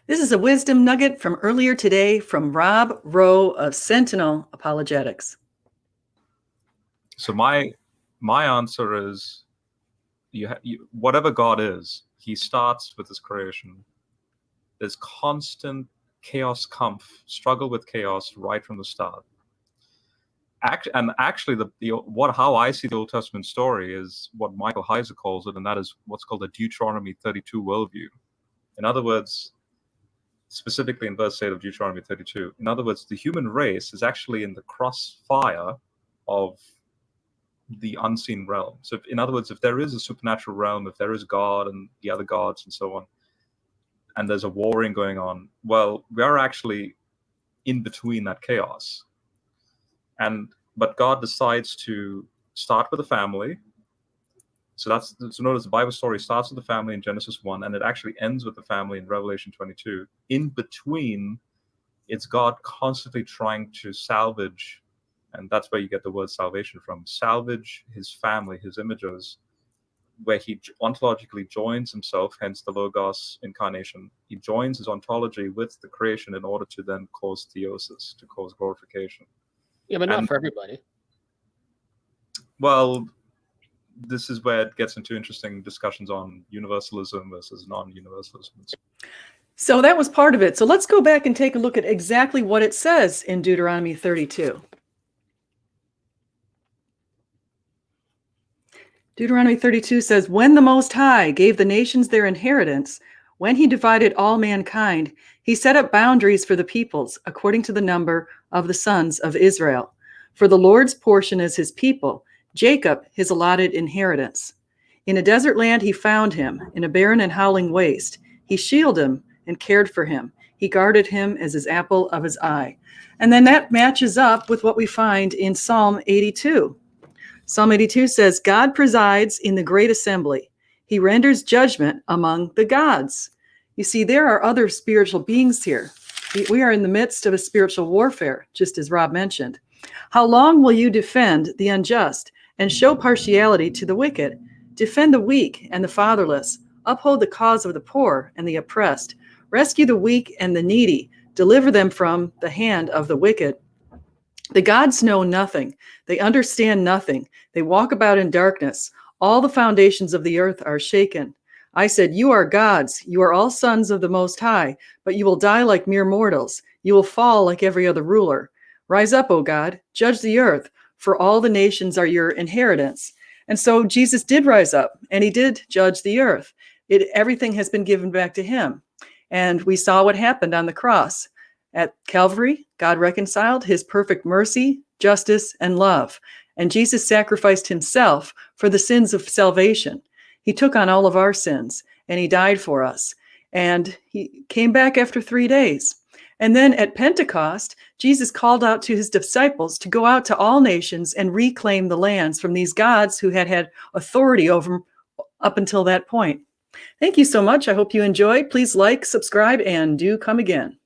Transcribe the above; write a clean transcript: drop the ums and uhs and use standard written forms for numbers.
This is a wisdom nugget from earlier today from Rob Rowe of Sentinel Apologetics. So my answer is, whatever God is, he starts with his creation. There's constant chaos, struggle with chaos right from the start. Actually, how I see the Old Testament story is what Michael Heiser calls it, and that is what's called the Deuteronomy 32 worldview. In other words, specifically in verse 8 of Deuteronomy 32, in other words, the human race is actually in the crossfire of the unseen realm. So, in other words, if there is a supernatural realm, if there is God and the other gods and so on, and there's a warring going on, well, we are actually in between that chaos. But God decides to start with a family. So notice the Bible story starts with the family in Genesis 1, and it actually ends with the family in Revelation 22. In between, it's God constantly trying to salvage, and that's where you get the word salvation from, salvage his family, his images, where he ontologically joins himself, hence the Logos incarnation. He joins his ontology with the creation in order to then cause theosis, to cause glorification. Yeah, but not for everybody. Well, this is where it gets into interesting discussions on universalism versus non-universalism. So that was part of it. So let's go back and take a look at exactly what it says in Deuteronomy 32. Deuteronomy 32 says, "When the Most High gave the nations their inheritance, when he divided all mankind, he set up boundaries for the peoples according to the number of the sons of Israel. For the Lord's portion is his people, Jacob his allotted inheritance. In a desert land he found him, in a barren and howling waste. He shielded him and cared for him. He guarded him as his apple of his eye." And then that matches up with what we find in Psalm 82. Psalm 82 says, "God presides in the great assembly. He renders judgment among the gods." You see, there are other spiritual beings here. We are in the midst of a spiritual warfare, just as Rob mentioned. "How long will you defend the unjust and show partiality to the wicked? Defend the weak and the fatherless. Uphold the cause of the poor and the oppressed. Rescue the weak and the needy. Deliver them from the hand of the wicked. The gods know nothing. They understand nothing. They walk about in darkness. All the foundations of the earth are shaken. I said, you are gods. You are all sons of the Most High, but you will die like mere mortals. You will fall like every other ruler. Rise up, O God, judge the earth, for all the nations are your inheritance." And so Jesus did rise up, and he did judge the earth. Everything has been given back to him. And we saw what happened on the cross. At Calvary, God reconciled his perfect mercy, justice, and love. And Jesus sacrificed himself for the sins of salvation. He took on all of our sins, and he died for us. And he came back after 3 days. And then at Pentecost, Jesus called out to his disciples to go out to all nations and reclaim the lands from these gods who had had authority over them up until that point. Thank you so much. I hope you enjoyed. Please like, subscribe, and do come again.